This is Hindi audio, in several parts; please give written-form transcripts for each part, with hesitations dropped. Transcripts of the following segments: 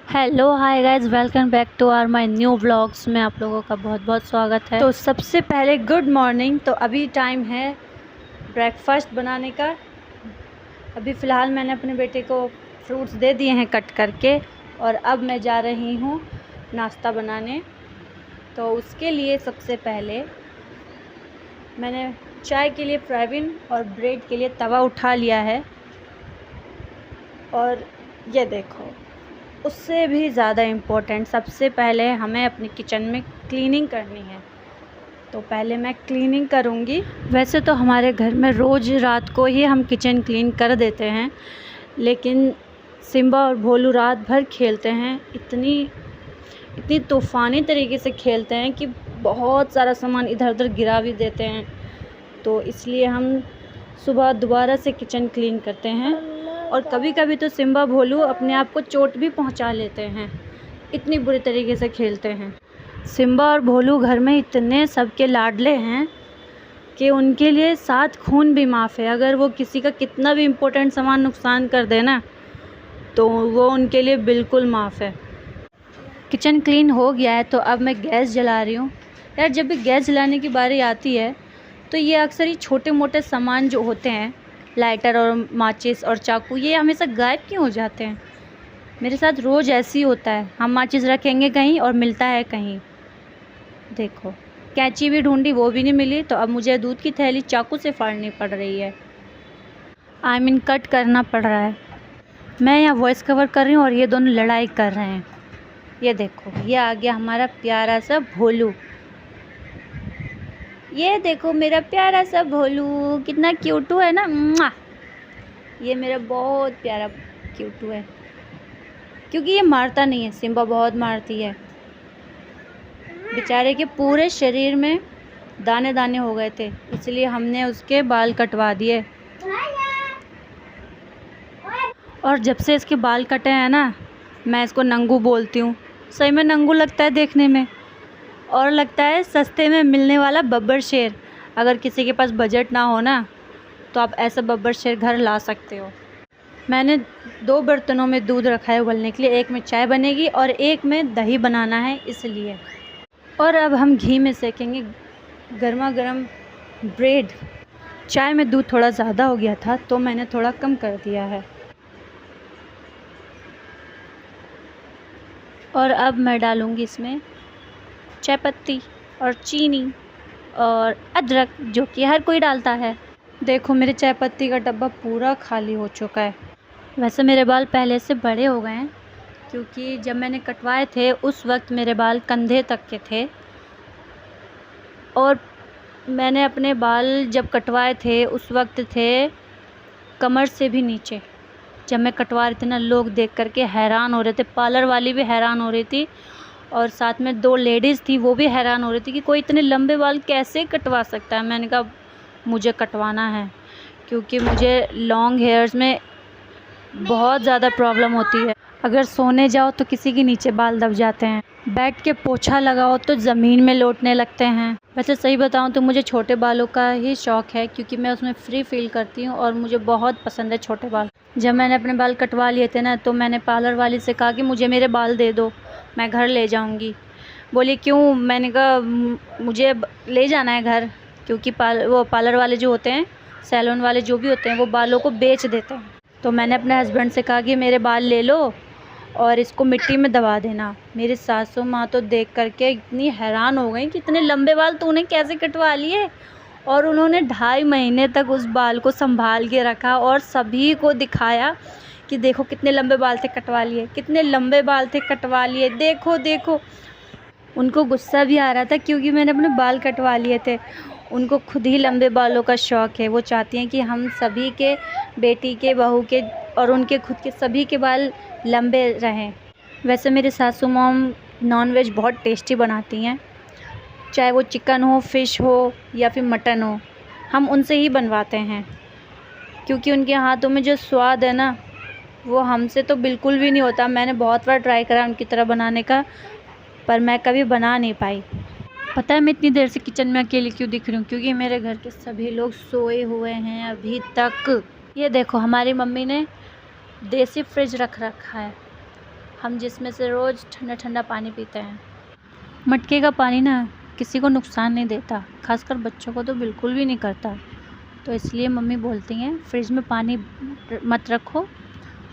Hello hi guys, welcome back to our my new vlogs में आप लोगों का बहुत बहुत स्वागत है। तो सबसे पहले गुड मॉर्निंग। तो अभी टाइम है ब्रेकफास्ट बनाने का। अभी फ़िलहाल मैंने अपने बेटे को फ्रूट्स दे दिए हैं कट करके, और अब मैं जा रही हूँ नाश्ता बनाने। तो उसके लिए सबसे पहले मैंने चाय के लिए फ्राइबिन और ब्रेड के लिए तवा उठा लिया है। और ये देखो, उससे भी ज़्यादा इम्पोर्टेंट सबसे पहले हमें अपने किचन में क्लीनिंग करनी है। तो पहले मैं क्लीनिंग करूँगी। वैसे तो हमारे घर में रोज़ रात को ही हम किचन क्लीन कर देते हैं, लेकिन सिम्बा और भोलू रात भर खेलते हैं। इतनी तूफ़ानी तरीके से खेलते हैं कि बहुत सारा सामान इधर उधर गिरा भी देते हैं। तो इसलिए हम सुबह दोबारा से किचन क्लीन करते हैं। और कभी कभी तो सिम्बा भोलू अपने आप को चोट भी पहुंचा लेते हैं, इतनी बुरी तरीके से खेलते हैं। सिम्बा और भोलू घर में इतने सबके लाडले हैं कि उनके लिए 7 खून भी माफ़ है। अगर वो किसी का कितना भी इम्पोर्टेंट सामान नुकसान कर देना तो वो उनके लिए बिल्कुल माफ़ है। किचन क्लीन हो गया है, तो अब मैं गैस जला रही हूँ। यार, जब भी गैस जलाने की बारी आती है तो ये अक्सर ही छोटे मोटे सामान जो होते हैं, लाइटर और माचिस और चाकू, ये हमेशा गायब क्यों हो जाते हैं। मेरे साथ रोज़ ऐसे ही होता है। हम माचिस रखेंगे कहीं और मिलता है कहीं। देखो, कैंची भी ढूंढी, वो भी नहीं मिली। तो अब मुझे दूध की थैली चाकू से फाड़नी पड़ रही है। कट करना पड़ रहा है। मैं यहाँ वॉइस कवर कर रही हूँ और ये दोनों लड़ाई कर रहे हैं। ये देखो, ये आ गया हमारा प्यारा सा भोलू। ये देखो मेरा प्यारा सा भोलू, कितना क्यूटू है ना। मुआ! ये मेरा बहुत प्यारा क्यूटू है, क्योंकि ये मारता नहीं है। सिम्बा बहुत मारती है। बेचारे के पूरे शरीर में दाने दाने हो गए थे, इसलिए हमने उसके बाल कटवा दिए। और जब से इसके बाल कटे हैं ना, मैं इसको नंगू बोलती हूँ। सही में नंगू लगता है देखने में, और लगता है सस्ते में मिलने वाला बब्बर शेर। अगर किसी के पास बजट ना हो ना, तो आप ऐसा बब्बर शेर घर ला सकते हो। मैंने 2 बर्तनों में दूध रखा है उबलने के लिए। एक में चाय बनेगी और एक में दही बनाना है, इसलिए। और अब हम घी में सेकेंगे गर्मा गर्म ब्रेड। चाय में दूध थोड़ा ज़्यादा हो गया था, तो मैंने थोड़ा कम कर दिया है। और अब मैं डालूँगी इसमें चाय पत्ती और चीनी और अदरक, जो कि हर कोई डालता है। देखो, मेरे चाय पत्ती का डब्बा पूरा खाली हो चुका है। वैसे मेरे बाल पहले से बड़े हो गए हैं, क्योंकि जब मैंने कटवाए थे उस वक्त मेरे बाल कंधे तक के थे। और मैंने अपने बाल जब कटवाए थे उस वक्त थे कमर से भी नीचे। जब मैं कटवा रही थी ना, लोग देख करके हैरान हो रहे थे। पार्लर वाली भी हैरान हो रही थी, और साथ में 2 लेडीज़ थी, वो भी हैरान हो रही थी कि कोई इतने लंबे बाल कैसे कटवा सकता है। मैंने कहा मुझे कटवाना है, क्योंकि मुझे लॉन्ग हेयर्स में बहुत ज़्यादा प्रॉब्लम होती है। अगर सोने जाओ तो किसी के नीचे बाल दब जाते हैं, बैठ के पोछा लगाओ तो ज़मीन में लौटने लगते हैं। वैसे सही बताऊं तो मुझे छोटे बालों का ही शौक़ है, क्योंकि मैं उसमें फ्री फील करती हूं और मुझे बहुत पसंद है छोटे बाल। जब मैंने अपने बाल कटवा लिए थे ना, तो मैंने पार्लर वाली से कहा कि मुझे मेरे बाल दे दो, मैं घर ले जाऊँगी। बोली क्यों? मैंने कहा मुझे ले जाना है घर, क्योंकि वो पार्लर वाले जो होते हैं, सैलून वाले जो भी होते हैं, वो बालों को बेच देते हैं। तो मैंने अपने हस्बैंड से कहा कि मेरे बाल ले लो और इसको मिट्टी में दबा देना। मेरी सासू माँ तो देख करके इतनी हैरान हो गई कि इतने लंबे बाल तूने कैसे कटवा लिए। और उन्होंने 2.5 महीने तक उस बाल को संभाल के रखा और सभी को दिखाया कि देखो कितने लंबे बाल थे, कटवा लिए, कितने लंबे बाल थे, कटवा लिए, देखो देखो। उनको गुस्सा भी आ रहा था, क्योंकि मैंने अपने बाल कटवा लिए थे। उनको खुद ही लंबे बालों का शौक़ है। वो चाहती हैं कि हम सभी के, बेटी के, बहू के और उनके खुद के, सभी के बाल लंबे रहें। वैसे मेरी सासू मॉम नॉनवेज बहुत टेस्टी बनाती हैं, चाहे वो चिकन हो, फ़िश हो या फिर मटन हो। हम उनसे ही बनवाते हैं, क्योंकि उनके हाथों में जो स्वाद है ना, वो हमसे तो बिल्कुल भी नहीं होता। मैंने बहुत बार ट्राई करा उनकी तरह बनाने का, पर मैं कभी बना नहीं पाई। पता है मैं इतनी देर से किचन में अकेली क्यों दिख रही हूँ? क्योंकि मेरे घर के सभी लोग सोए हुए हैं अभी तक। ये देखो, हमारी मम्मी ने देसी फ्रिज रखा है। हम जिसमें से रोज़ ठंडा ठंडा पानी पीते हैं। मटके का पानी ना किसी को नुकसान नहीं देता, खासकर बच्चों को तो बिल्कुल भी नहीं करता। तो इसलिए मम्मी बोलती हैं फ्रिज में पानी मत रखो,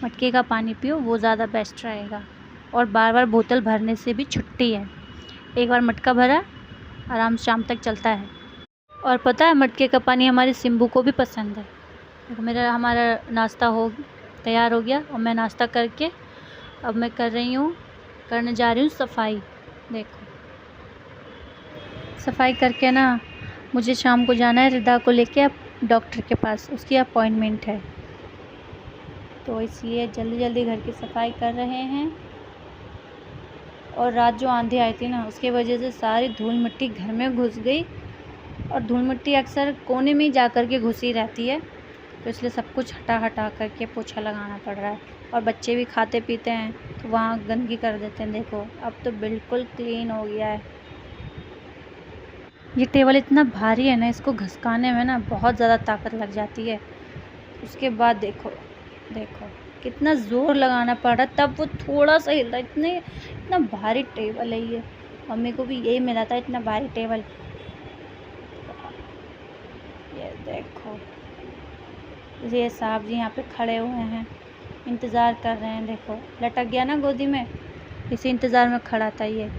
मटके का पानी पियो, वो ज़्यादा बेस्ट रहेगा। और बार बार बोतल भरने से भी छुट्टी है। एक बार मटका भरा, आराम से शाम तक चलता है। और पता है मटके का पानी हमारे सिम्बू को भी पसंद है। देखो हमारा नाश्ता तैयार हो गया और मैं नाश्ता करके अब मैं करने जा रही हूँ सफाई। देखो सफाई करके ना मुझे शाम को जाना है रिदा को लेके अब डॉक्टर के पास, उसकी अपॉइंटमेंट है। तो इसलिए जल्दी जल्दी घर की सफाई कर रहे हैं। और रात जो आंधी आई थी ना उसकी वजह से सारी धूल मिट्टी घर में घुस गई, और धूल मिट्टी अक्सर कोने में ही जा कर के घुसी रहती है। तो इसलिए सब कुछ हटा करके पोछा लगाना पड़ रहा है। और बच्चे भी खाते पीते हैं तो वहाँ गंदगी कर देते हैं। देखो अब तो बिल्कुल क्लीन हो गया है। ये टेबल इतना भारी है ना, इसको घसकाने में ना बहुत ज़्यादा ताकत लग जाती है। उसके बाद देखो कितना ज़ोर लगाना पड़ रहा तब वो थोड़ा सा हिलता। इतना भारी टेबल है ये, मम्मी को भी यही मिला था, इतना भारी टेबल। ये देखो ये साहब जी यहाँ पे खड़े हुए हैं, इंतज़ार कर रहे हैं। देखो लटक गया ना गोदी में, इसी इंतज़ार में खड़ा था ये।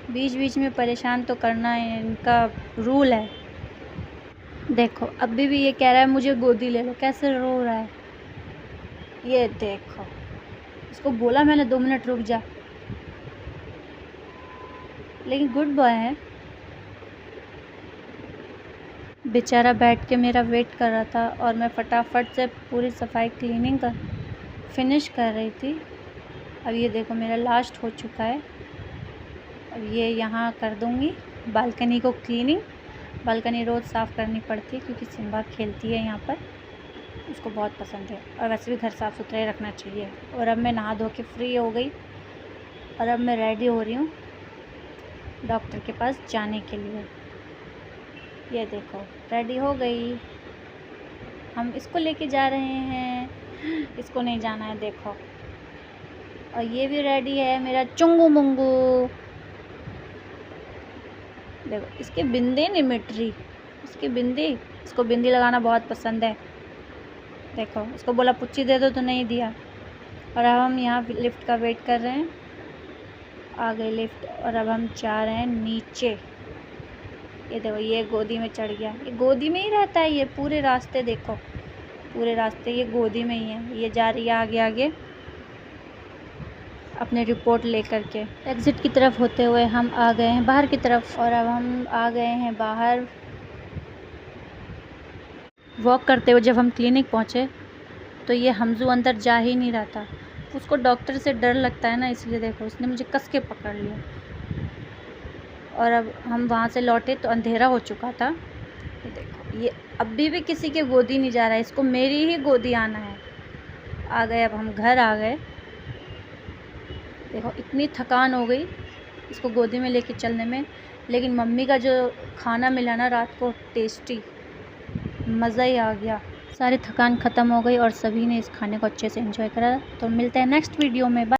बीच बीच में परेशान तो करना है, इनका रूल है। देखो अभी भी ये कह रहा है मुझे गोदी ले लो, कैसे रो रहा है। ये देखो इसको बोला मैंने 2 मिनट रुक जा, लेकिन गुड बॉय है। बेचारा बैठ के मेरा वेट कर रहा था और मैं फटाफट से पूरी सफाई क्लीनिंग फिनिश कर रही थी। अब ये देखो मेरा लास्ट हो चुका है। अब ये यहाँ कर दूँगी बालकनी को क्लीनिंग। बालकनी रोज़ साफ़ करनी पड़ती है क्योंकि सिम्बा खेलती है यहाँ पर, उसको बहुत पसंद है। और वैसे भी घर साफ़ सुथरा रखना चाहिए। और अब मैं नहा धो के फ्री हो गई और अब मैं रेडी हो रही हूँ डॉक्टर के पास जाने के लिए। ये देखो रेडी हो गई, हम इसको लेके जा रहे हैं, इसको नहीं जाना है। देखो और ये भी रेडी है मेरा चुंगू मुंगू। देखो इसकी बिंदी नहीं मिट रही, इसको बिंदी लगाना बहुत पसंद है। देखो उसको बोला पुच्ची दे दो तो नहीं दिया। और अब हम यहाँ लिफ्ट का वेट कर रहे हैं। आ गई लिफ्ट और अब हम जा रहे हैं नीचे। ये देखो ये गोदी में चढ़ गया, ये गोदी में ही रहता है ये पूरे रास्ते। देखो पूरे रास्ते ये गोदी में ही है। ये जा रही है आगे अपने रिपोर्ट लेकर के। एग्ज़िट की तरफ होते हुए हम आ गए हैं बाहर की तरफ। और अब हम आ गए हैं बाहर। वॉक करते हुए जब हम क्लिनिक पहुँचे तो ये हमजू अंदर जा ही नहीं रहा था। उसको डॉक्टर से डर लगता है ना, इसलिए देखो उसने मुझे कस के पकड़ लिया। और अब हम वहाँ से लौटे तो अंधेरा हो चुका था। ये देखो ये अभी भी किसी के गोदी नहीं जा रहा है, इसको मेरी ही गोदी आना है। आ गए, अब हम घर आ गए। देखो इतनी थकान हो गई इसको गोदी में लेके चलने में, लेकिन मम्मी का जो खाना मिला ना रात को, टेस्टी, मज़ा ही आ गया। सारी थकान ख़त्म हो गई और सभी ने इस खाने को अच्छे से एंजॉय करा। तो मिलते हैं नेक्स्ट वीडियो में। बाय।